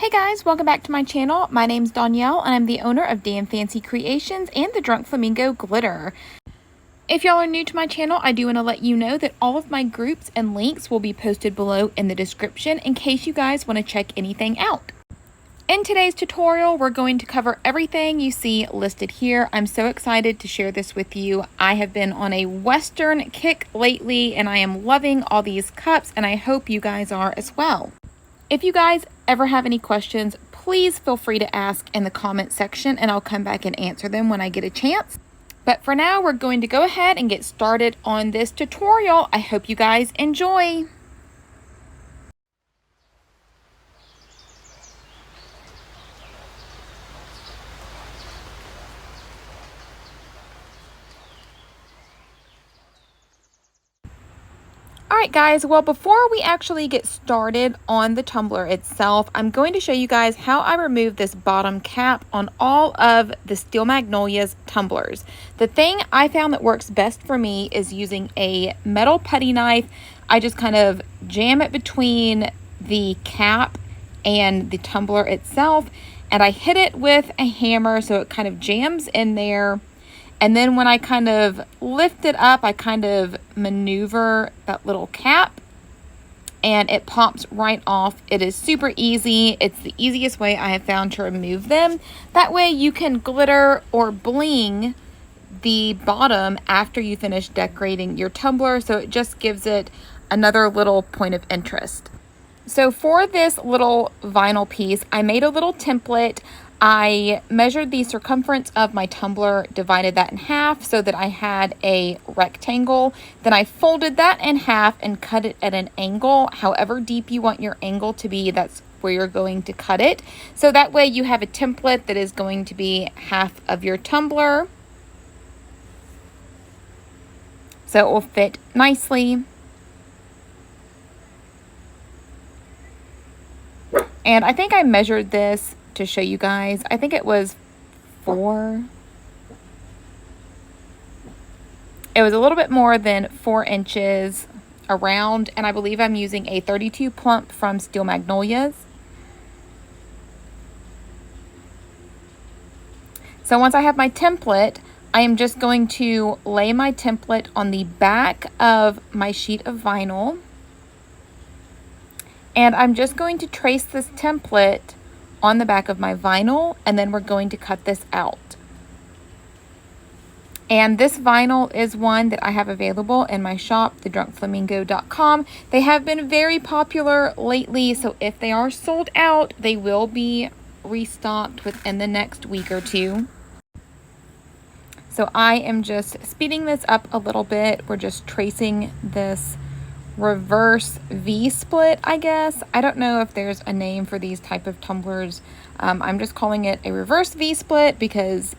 Hey guys, welcome back to my channel. My name's Danielle and I'm the owner of Damn Fancy Creations and the Drunk Flamingo Glitter. If y'all are new to my channel, I do want to let you know that all of my groups and links will be posted below in the description in case you guys want to check anything out. In today's tutorial, we're going to cover everything you see listed here. I'm so excited to share this with you. I have been on a Western kick lately and I am loving all these cups and I hope you guys are as well. If you guys ever have any questions, please feel free to ask in the comment section and I'll come back and answer them when I get a chance. But for now, we're going to go ahead and get started on this tutorial. I hope you guys enjoy. Alright guys, well before we actually get started on the tumbler itself, I'm going to show you guys how I remove this bottom cap on all of the Steel Magnolia's tumblers. The thing I found that works best for me is using a metal putty knife. I just kind of jam it between the cap and the tumbler itself, and I hit it with a hammer so it kind of jams in there. And then when I kind of lift it up, I kind of maneuver that little cap and it pops right off. It is super easy. It's the easiest way I have found to remove them. That way you can glitter or bling the bottom after you finish decorating your tumbler. So it just gives it another little point of interest. So for this little vinyl piece, I made a little template. I measured the circumference of my tumbler, divided that in half so that I had a rectangle. Then I folded that in half and cut it at an angle. However deep you want your angle to be, that's where you're going to cut it. So that way you have a template that is going to be half of your tumbler. So it will fit nicely. And I think I measured this to show you guys. I think it was 4. It was a little bit more than 4 inches around, and I believe I'm using a 32 plump from Steel Magnolia's. So once I have my template, I am just going to lay my template on the back of my sheet of vinyl. And I'm just going to trace this template on the back of my vinyl, and then we're going to cut this out. And this vinyl is one that I have available in my shop, thedrunkflamingo.com. They have been very popular lately, so if they are sold out, they will be restocked within the next week or two. So I am just speeding this up a little bit. We're just tracing this reverse V-split, I guess. I don't know if there's a name for these type of tumblers. I'm just calling it a reverse V-split because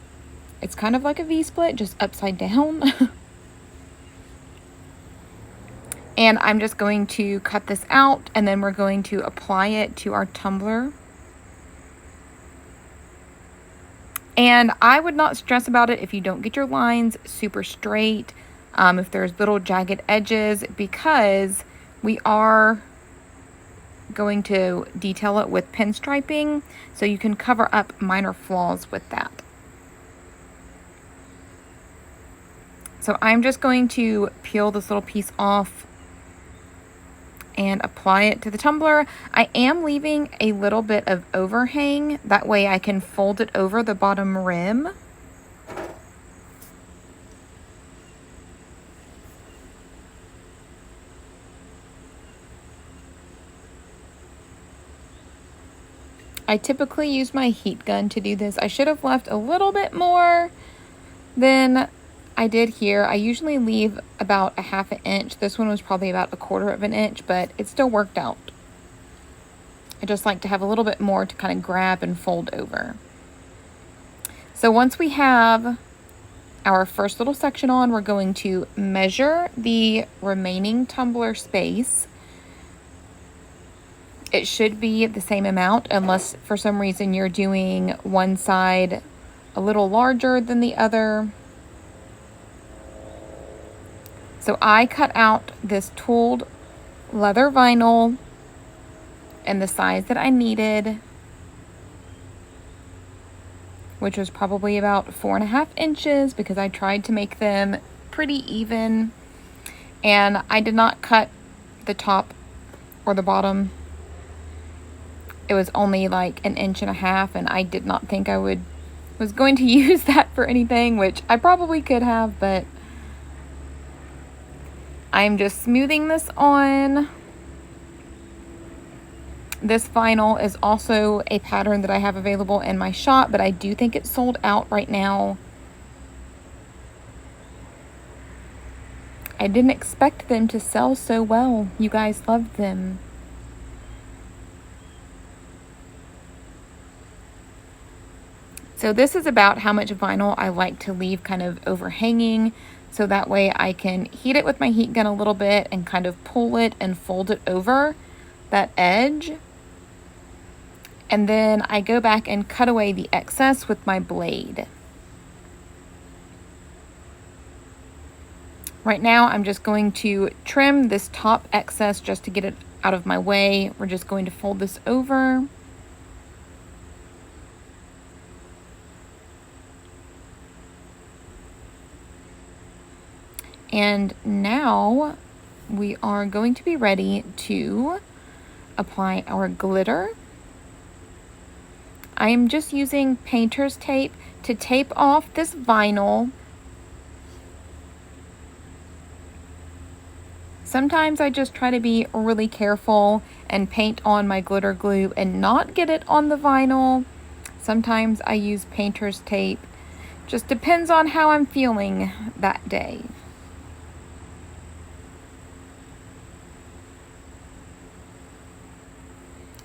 it's kind of like a V-split, just upside down. And I'm just going to cut this out and then we're going to apply it to our tumbler. And I would not stress about it if you don't get your lines super straight. If there's little jagged edges, because we are going to detail it with pinstriping, so you can cover up minor flaws with that. So I'm just going to peel this little piece off and apply it to the tumbler. I am leaving a little bit of overhang, that way I can fold it over the bottom rim. I typically use my heat gun to do this. I should have left a little bit more than I did here. I usually leave about a ½ inch. This one was probably about 1/4 inch, but it still worked out. I just like to have a little bit more to kind of grab and fold over. So once we have our first little section on, we're going to measure the remaining tumbler space. It should be the same amount unless for some reason you're doing one side a little larger than the other. So I cut out this tooled leather vinyl in the size that I needed. which was probably about 4.5 inches because I tried to make them pretty even. And I did not cut the top or the bottom. It was only like 1.5 inches, and I did not think I was going to use that for anything, which I probably could have, but I'm just smoothing this on. This vinyl is also a pattern that I have available in my shop, but I do think it's sold out right now. I didn't expect them to sell so well. You guys loved them. So this is about how much vinyl I like to leave kind of overhanging, so that way I can heat it with my heat gun a little bit and kind of pull it and fold it over that edge. And then I go back and cut away the excess with my blade. Right now, I'm just going to trim this top excess just to get it out of my way. We're just going to fold this over. And now we are going to be ready to apply our glitter. I am just using painter's tape to tape off this vinyl. Sometimes I just try to be really careful and paint on my glitter glue and not get it on the vinyl. Sometimes I use painter's tape. Just depends on how I'm feeling that day.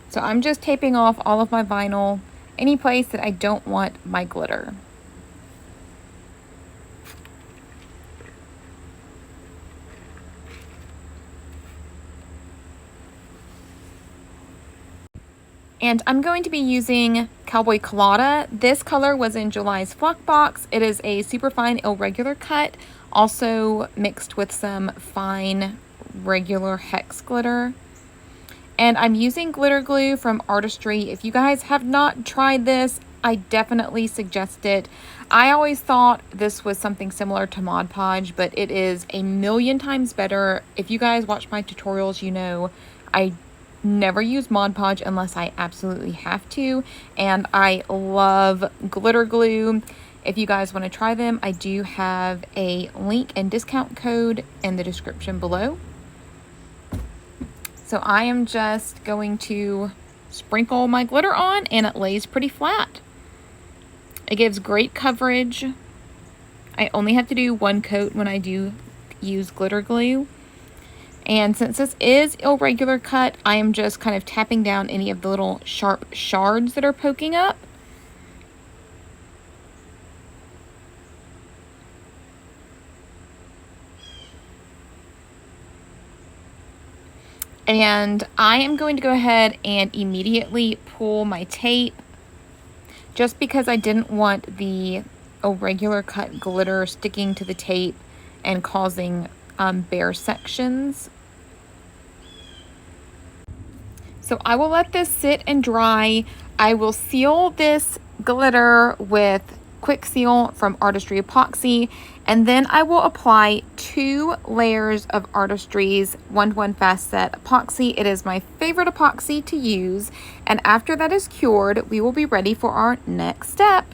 So I'm just taping off all of my vinyl, any place that I don't want my glitter. And I'm going to be using Cowboy Colada. This color was in July's Flock Box. It is a super fine irregular cut, also mixed with some fine regular hex glitter. And I'm using glitter glue from Artistry. If you guys have not tried this, I definitely suggest it. I always thought this was something similar to Mod Podge, but it is a million times better. If you guys watch my tutorials, you know I never use Mod Podge unless I absolutely have to. And I love glitter glue. If you guys want to try them, I do have a link and discount code in the description below. So I am just going to sprinkle my glitter on, and it lays pretty flat. It gives great coverage. I only have to do one coat when I do use glitter glue. And since this is irregular cut, I am just kind of tapping down any of the little sharp shards that are poking up. And I am going to go ahead and immediately pull my tape, just because I didn't want the irregular cut glitter sticking to the tape and causing bare sections. So I will let this sit and dry. I will seal this glitter with Quick Seal from Artistry Epoxy, and then I will apply 2 layers of Artistry's 1:1 Fast Set epoxy. It is my favorite epoxy to use, and after that is cured, we will be ready for our next step.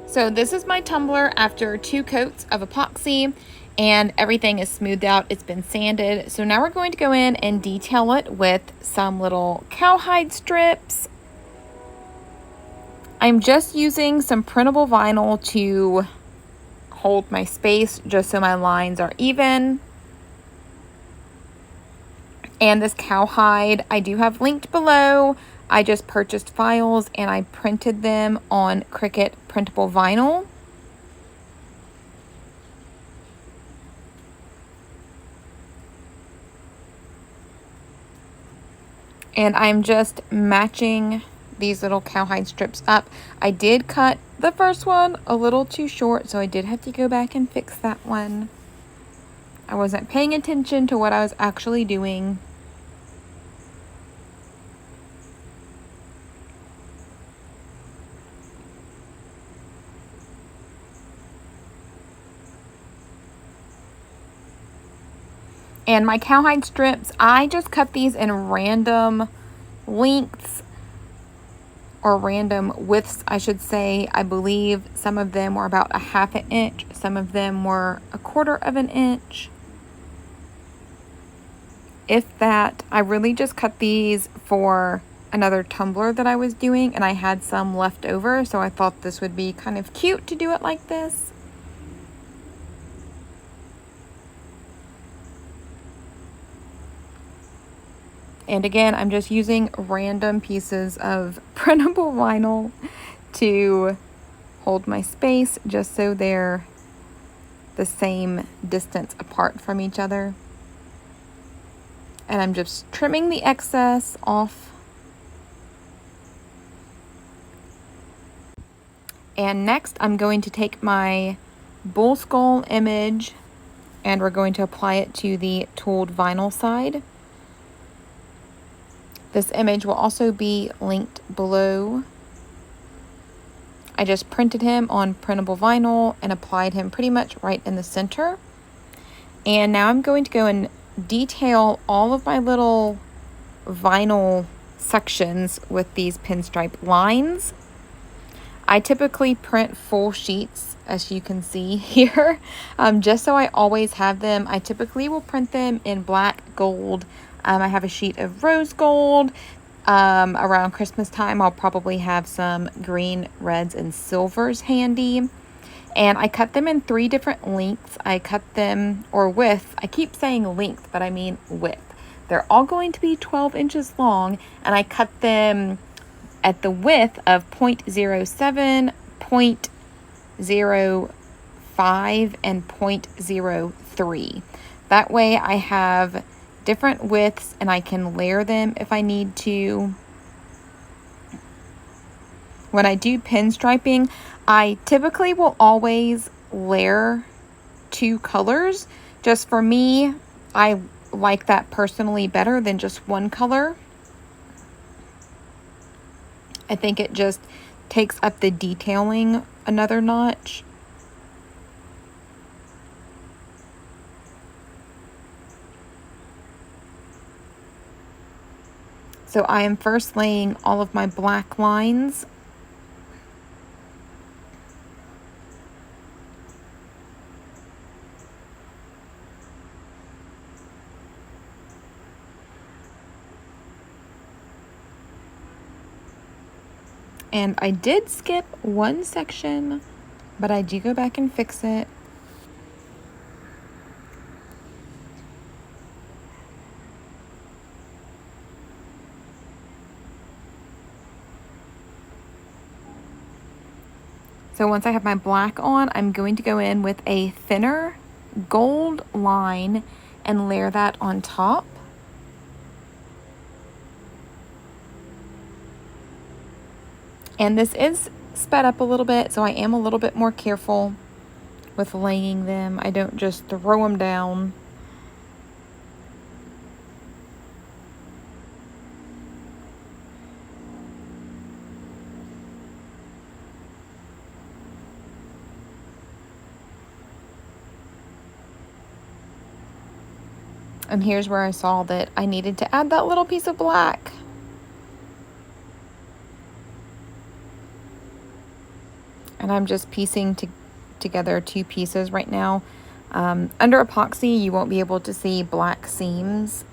So this is my tumbler after 2 coats of epoxy, and everything is smoothed out. It's been sanded. So now we're going to go in and detail it with some little cowhide strips. I'm just using some printable vinyl to hold my space just so my lines are even. And this cowhide I do have linked below. I just purchased files and I printed them on Cricut printable vinyl. And I'm just matching these little cowhide strips up. I did cut the first one a little too short, so I did have to go back and fix that one. I wasn't paying attention to what I was actually doing. And my cowhide strips, I just cut these in random lengths, or random widths, I should say. I believe some of them were about 1/2 inch, some of them were 1/4 inch. If that, I really just cut these for another tumbler that I was doing, and I had some left over, so I thought this would be kind of cute to do it like this. And again, I'm just using random pieces of printable vinyl to hold my space, just so they're the same distance apart from each other. And I'm just trimming the excess off. And next, I'm going to take my bull skull image, and we're going to apply it to the tooled vinyl side. This image will also be linked below. I just printed him on printable vinyl and applied him pretty much right in the center. And now I'm going to go and detail all of my little vinyl sections with these pinstripe lines. I typically print full sheets, as you can see here, just so I always have them. I typically will print them in black, gold. I have a sheet of rose gold. Around Christmas time, I'll probably have some green, reds, and silvers handy. And I cut them in 3 different lengths. I cut them, or width. I keep saying length, but I mean width. They're all going to be 12 inches long, and I cut them at the width of 0.07, 0.05, and 0.03. That way I have different widths and I can layer them if I need to. When I do pinstriping, I typically will always layer 2 colors. Just for me, I like that personally better than just one color. I think it just takes up the detailing another notch. So I am first laying all of my black lines. And I did skip one section, but I do go back and fix it. So once I have my black on, I'm going to go in with a thinner gold line and layer that on top. And this is sped up a little bit, so I am a little bit more careful with laying them. I don't just throw them down. And here's where I saw that I needed to add that little piece of black. And I'm just piecing together 2 pieces right now. Under epoxy, you won't be able to see black seams.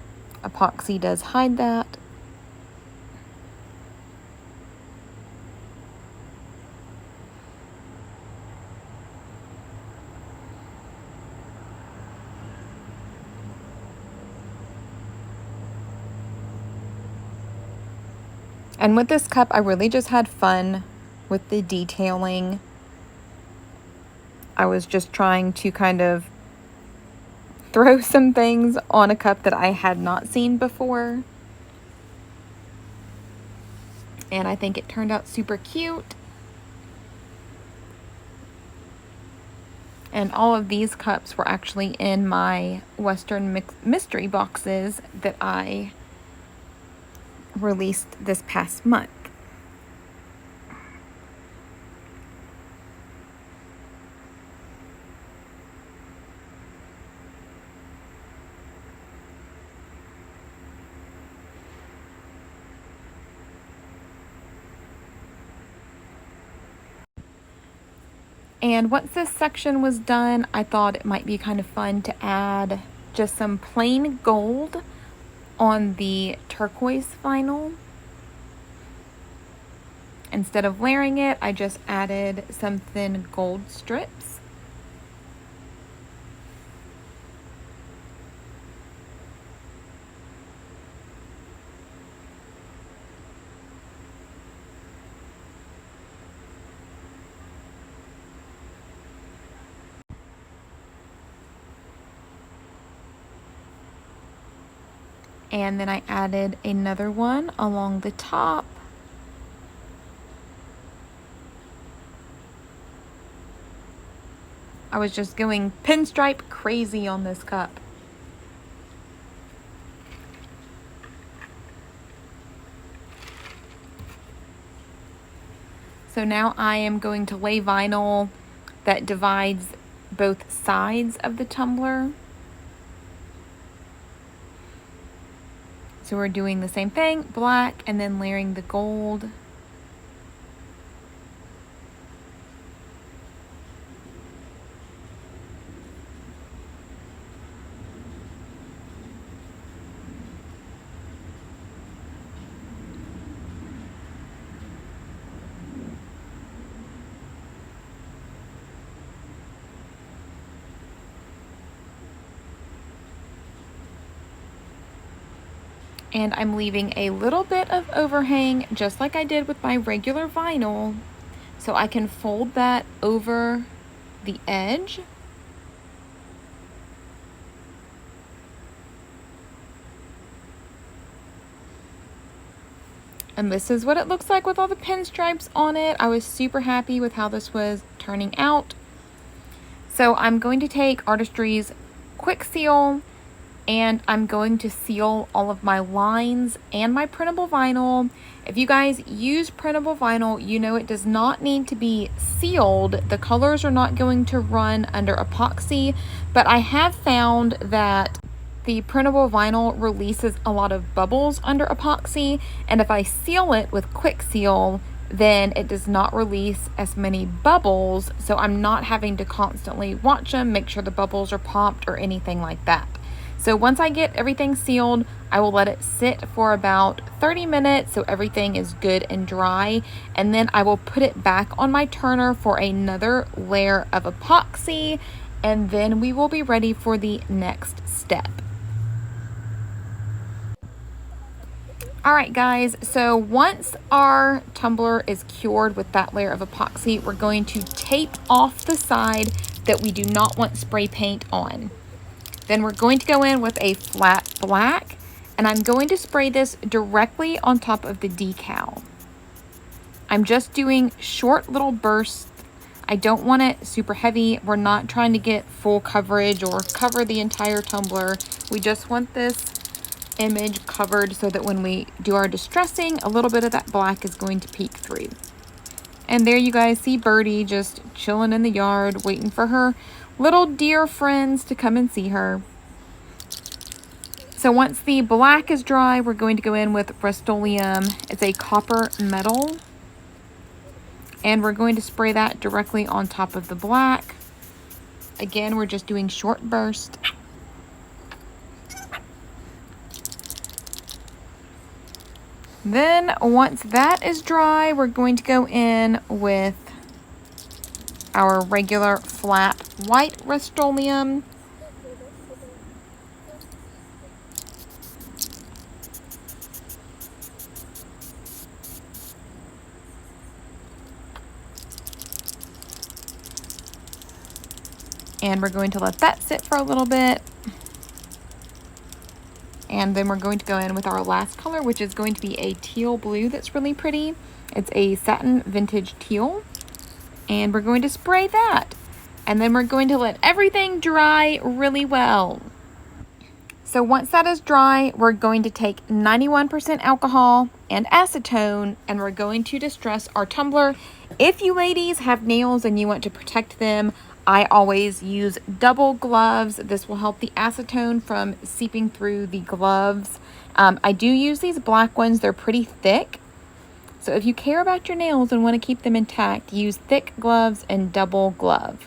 Epoxy does hide that. And with this cup, I really just had fun with the detailing. I was just trying to kind of throw some things on a cup that I had not seen before. And I think it turned out super cute. And all of these cups were actually in my Western mystery boxes that I released this past month. And once this section was done, I thought it might be kind of fun to add just some plain gold on the turquoise vinyl. Instead of layering it, I just added some thin gold strips. And then I added another one along the top. I was just going pinstripe crazy on this cup. So now I am going to lay vinyl that divides both sides of the tumbler. So we're doing the same thing, black, and then layering the gold. And I'm leaving a little bit of overhang, just like I did with my regular vinyl, so I can fold that over the edge. And this is what it looks like with all the pinstripes on it. I was super happy with how this was turning out. So I'm going to take Artistry's Quick Seal, and I'm going to seal all of my lines and my printable vinyl. If you guys use printable vinyl, you know it does not need to be sealed. The colors are not going to run under epoxy, but I have found that the printable vinyl releases a lot of bubbles under epoxy, and if I seal it with Quick Seal, then it does not release as many bubbles, so I'm not having to constantly watch them, make sure the bubbles are popped or anything like that. So once I get everything sealed, I will let it sit for about 30 minutes so everything is good and dry, and then I will put it back on my turner for another layer of epoxy, and then we will be ready for the next step. Alright guys, so once our tumbler is cured with that layer of epoxy, we're going to tape off the side that we do not want spray paint on. Then we're going to go in with a flat black, and I'm going to spray this directly on top of the decal. I'm just doing short little bursts. I don't want it super heavy. We're not trying to get full coverage or cover the entire tumbler. We just want this image covered so that when we do our distressing, a little bit of that black is going to peek through. And there you guys see Birdie just chilling in the yard, waiting for her little deer friends to come and see her. So once the black is dry, we're going to go in with Rustoleum. It's a copper metal, and we're going to spray that directly on top of the black. Again, we're just doing short bursts. Then once that is dry, we're going to go in with our regular flat white Rustoleum. And we're going to let that sit for a little bit. And then we're going to go in with our last color, which is going to be a teal blue that's really pretty. It's a satin vintage teal. And we're going to spray that. And then we're going to let everything dry really well. So once that is dry, we're going to take 91% alcohol and acetone, and we're going to distress our tumbler. If you ladies have nails and you want to protect them, I always use double gloves. This will help the acetone from seeping through the gloves. I do use these black ones. They're pretty thick. So if you care about your nails and want to keep them intact, use thick gloves and double glove.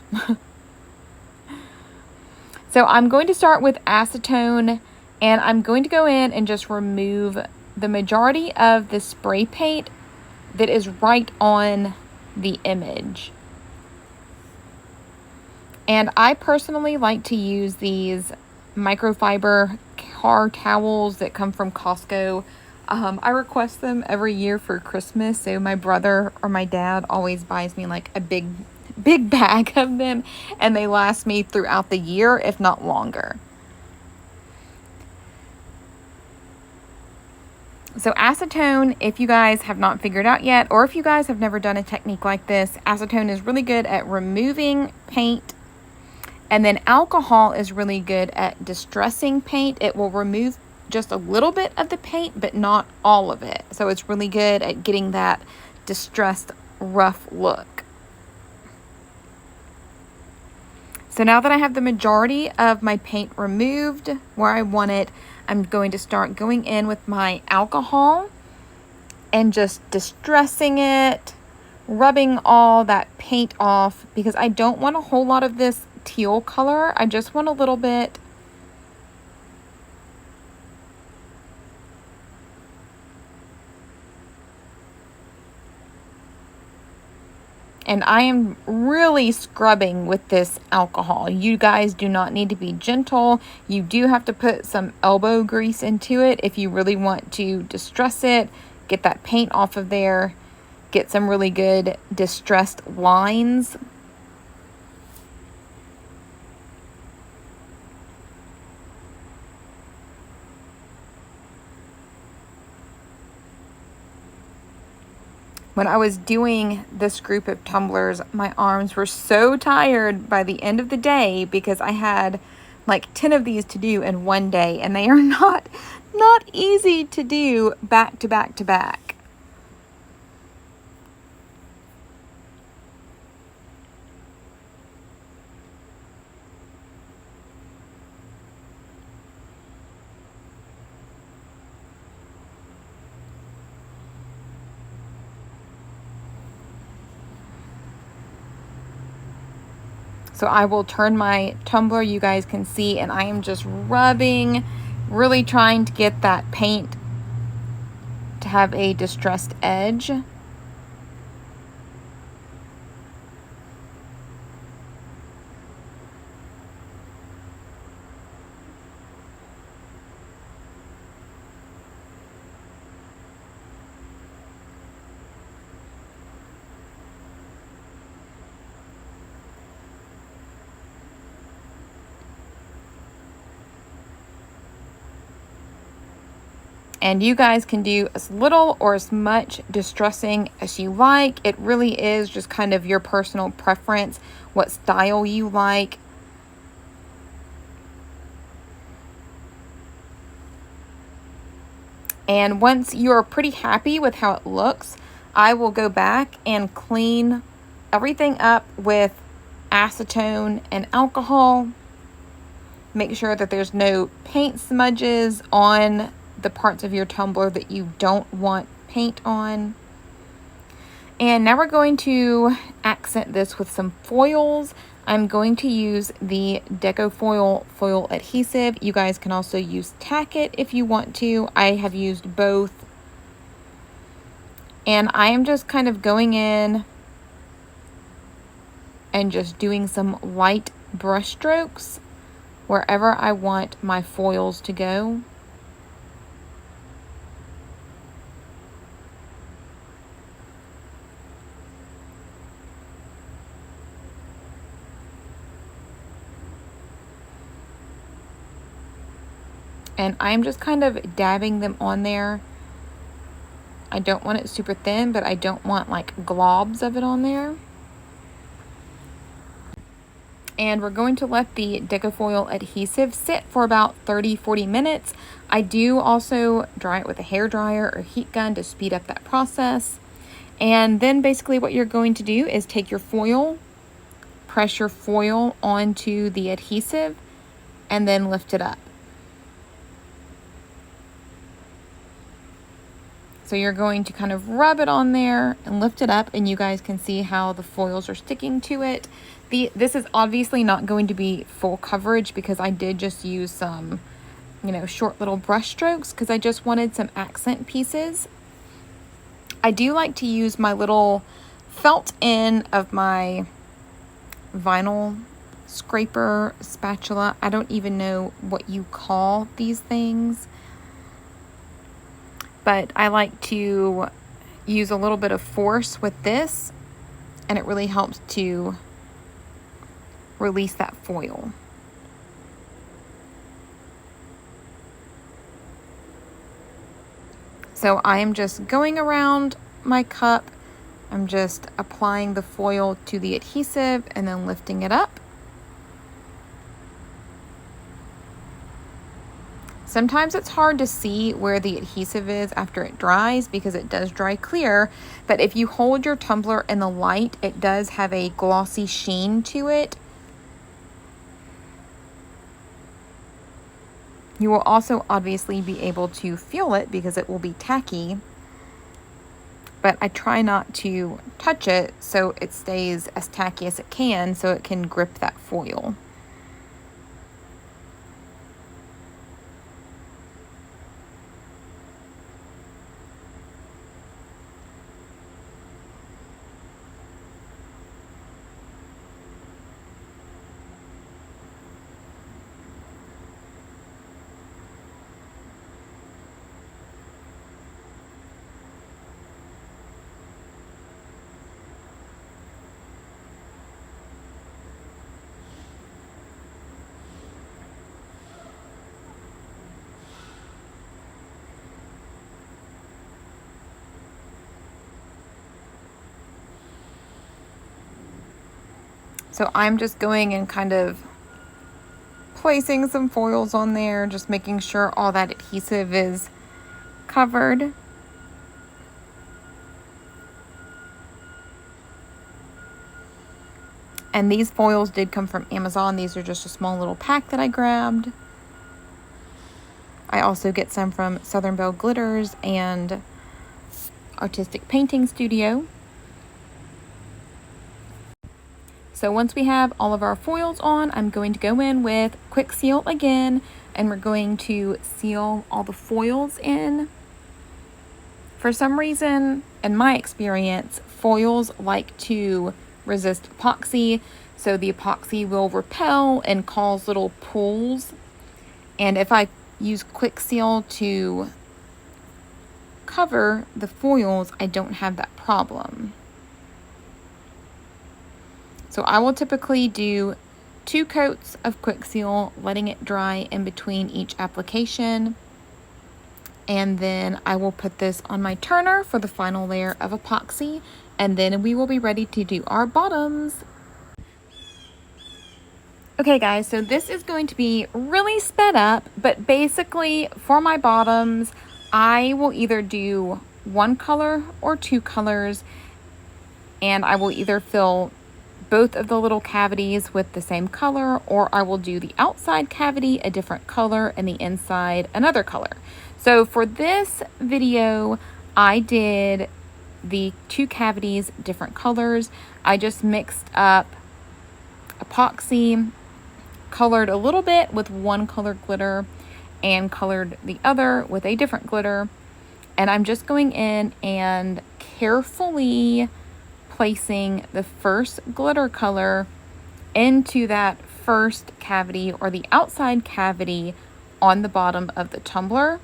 So I'm going to start with acetone, and I'm going to go in and just remove the majority of the spray paint that is right on the image. And I personally like to use these microfiber car towels that come from Costco. I request them every year for Christmas, so my brother or my dad always buys me like a big bag of them, and they last me throughout the year, if not longer. So acetone, if you guys have not figured out yet, or if you guys have never done a technique like this, acetone is really good at removing paint. And then alcohol is really good at distressing paint. It will remove just a little bit of the paint, but not all of it. So it's really good at getting that distressed, rough look. So now that I have the majority of my paint removed where I want it, I'm going to start going in with my alcohol and just distressing it, rubbing all that paint off, because I don't want a whole lot of this teal color. I just want a little bit. And I am really scrubbing with this alcohol. You guys do not need to be gentle. You do have to put some elbow grease into it if you really want to distress it, get that paint off of there, get some really good distressed lines. When I was doing this group of tumblers, my arms were so tired by the end of the day because I had like 10 of these to do in one day, and they are not easy to do back to back to back. So I will turn my tumbler, you guys can see, and I am just rubbing, really trying to get that paint to have a distressed edge. And you guys can do as little or as much distressing as you like. It really is just kind of your personal preference, what style you like. And once you're pretty happy with how it looks, I will go back and clean everything up with acetone and alcohol. Make sure that there's no paint smudges on the parts of your tumbler that you don't want paint on. And now we're going to accent this with some foils. I'm going to use the Deco foil adhesive. You guys can also use Tack It if you want to. I have used both. And I am just kind of going in and just doing some light brush strokes wherever I want my foils to go. And I'm just kind of dabbing them on there. I don't want it super thin, but I don't want like globs of it on there. And we're going to let the Decafoil adhesive sit for about 30-40 minutes. I do also dry it with a hair dryer or heat gun to speed up that process. And then basically what you're going to do is take your foil, press your foil onto the adhesive, and then lift it up. So you're going to kind of rub it on there and lift it up, and you guys can see how the foils are sticking to it. This is obviously not going to be full coverage because I did just use some, you know, short little brush strokes because I just wanted some accent pieces. I do like to use my little felt end of my vinyl scraper spatula. I don't even know what you call these things, but I like to use a little bit of force with this, and it really helps to release that foil. So I am just going around my cup. I'm just applying the foil to the adhesive and then lifting it up. Sometimes it's hard to see where the adhesive is after it dries because it does dry clear, but if you hold your tumbler in the light, it does have a glossy sheen to it. You will also obviously be able to feel it because it will be tacky, but I try not to touch it so it stays as tacky as it can so it can grip that foil. So I'm just going and kind of placing some foils on there, just making sure all that adhesive is covered. And these foils did come from Amazon. These are just a small little pack that I grabbed. I also get some from Southern Belle Glitters and Artistic Painting Studio. So once we have all of our foils on, I'm going to go in with Quick Seal again, and we're going to seal all the foils in. For some reason, in my experience, foils like to resist epoxy, so the epoxy will repel and cause little pools. And if I use Quick Seal to cover the foils, I don't have that problem. So I will typically do 2 coats of Quick Seal, letting it dry in between each application. And then I will put this on my turner for the final layer of epoxy, and then we will be ready to do our bottoms. Okay guys, so this is going to be really sped up, but basically for my bottoms, I will either do 1 color or 2 colors, and I will either fill both of the little cavities with the same color, or I will do the outside cavity a different color and the inside another color. So for this video, I did the 2 cavities different colors. I just mixed up epoxy, colored a little bit with 1 color glitter, and colored the other with a different glitter. And I'm just going in and carefully placing the first glitter color into that first cavity or the outside cavity on the bottom of the tumbler.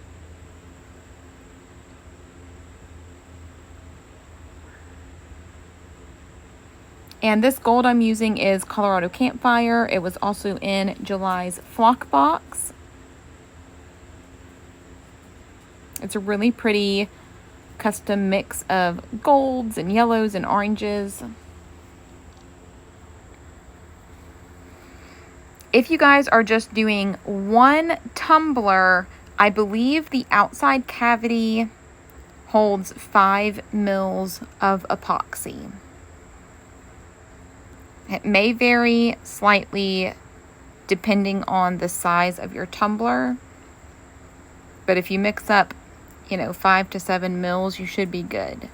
And this gold I'm using is Colorado Campfire. It was also in July's Flock box. It's a really pretty custom mix of golds and yellows and oranges. If you guys are just doing 1 tumbler, I believe the outside cavity holds 5 mils of epoxy. It may vary slightly depending on the size of your tumbler, but if you mix up you know, 5 to 7 mils, you should be good.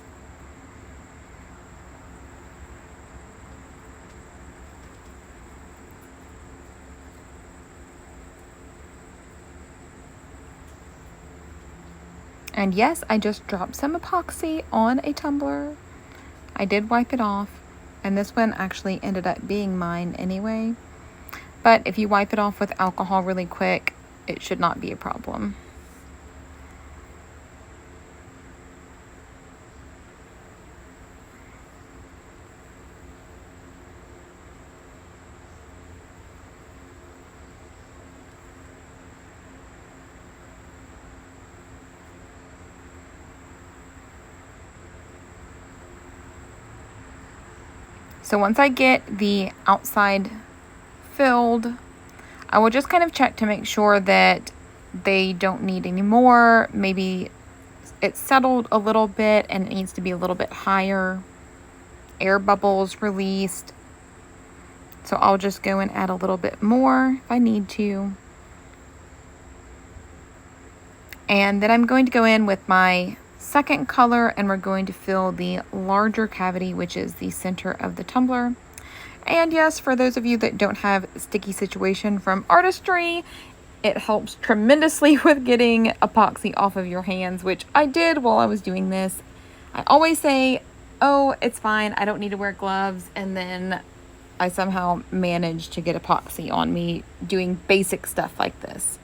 And yes, I just dropped some epoxy on a tumbler. I did wipe it off, and this one actually ended up being mine anyway. But if you wipe it off with alcohol really quick, it should not be a problem. So once I get the outside filled, I will just kind of check to make sure that they don't need any more. Maybe it's settled a little bit and it needs to be a little bit higher. Air bubbles released. So I'll just go and add a little bit more if I need to. And then I'm going to go in with my second color, and we're going to fill the larger cavity, which is the center of the tumbler. And yes, for those of you that don't have sticky situation from Artistry, it helps tremendously with getting epoxy off of your hands, which I did while I was doing this. I always say, oh, it's fine, I don't need to wear gloves, and then I somehow managed to get epoxy on me doing basic stuff like this.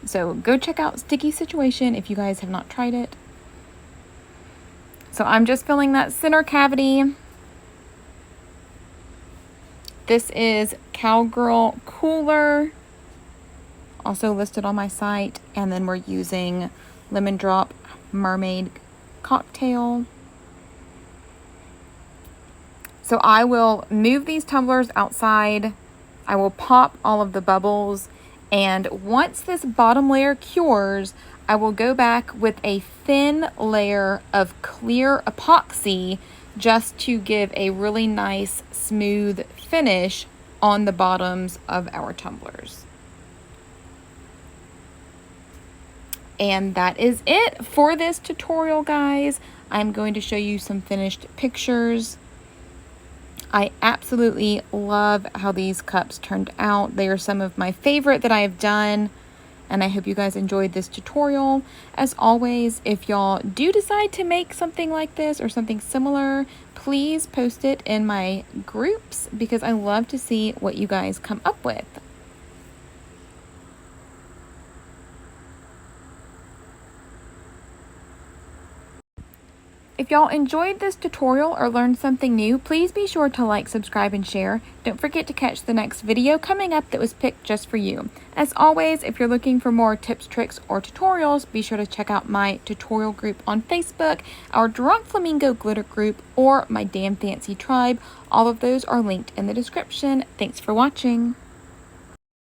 So go check out Sticky Situation if you guys have not tried it. So I'm just filling that center cavity. This is Cowgirl Cooler, also listed on my site. And then we're using Lemon Drop Mermaid Cocktail. So I will move these tumblers outside. I will pop all of the bubbles. And once this bottom layer cures, I will go back with a thin layer of clear epoxy just to give a really nice smooth finish on the bottoms of our tumblers. And that is it for this tutorial, guys. I'm going to show you some finished pictures. I absolutely love how these cups turned out. They are some of my favorite that I have done, and I hope you guys enjoyed this tutorial. As always, if y'all do decide to make something like this or something similar, please post it in my groups because I love to see what you guys come up with. If y'all enjoyed this tutorial or learned something new, please be sure to like, subscribe, and share. Don't forget to catch the next video coming up that was picked just for you. As always, if you're looking for more tips, tricks, or tutorials, be sure to check out my tutorial group on Facebook, our Drunk Flamingo glitter group, or my Damn Fancy tribe. All of those are linked in the description. Thanks for watching.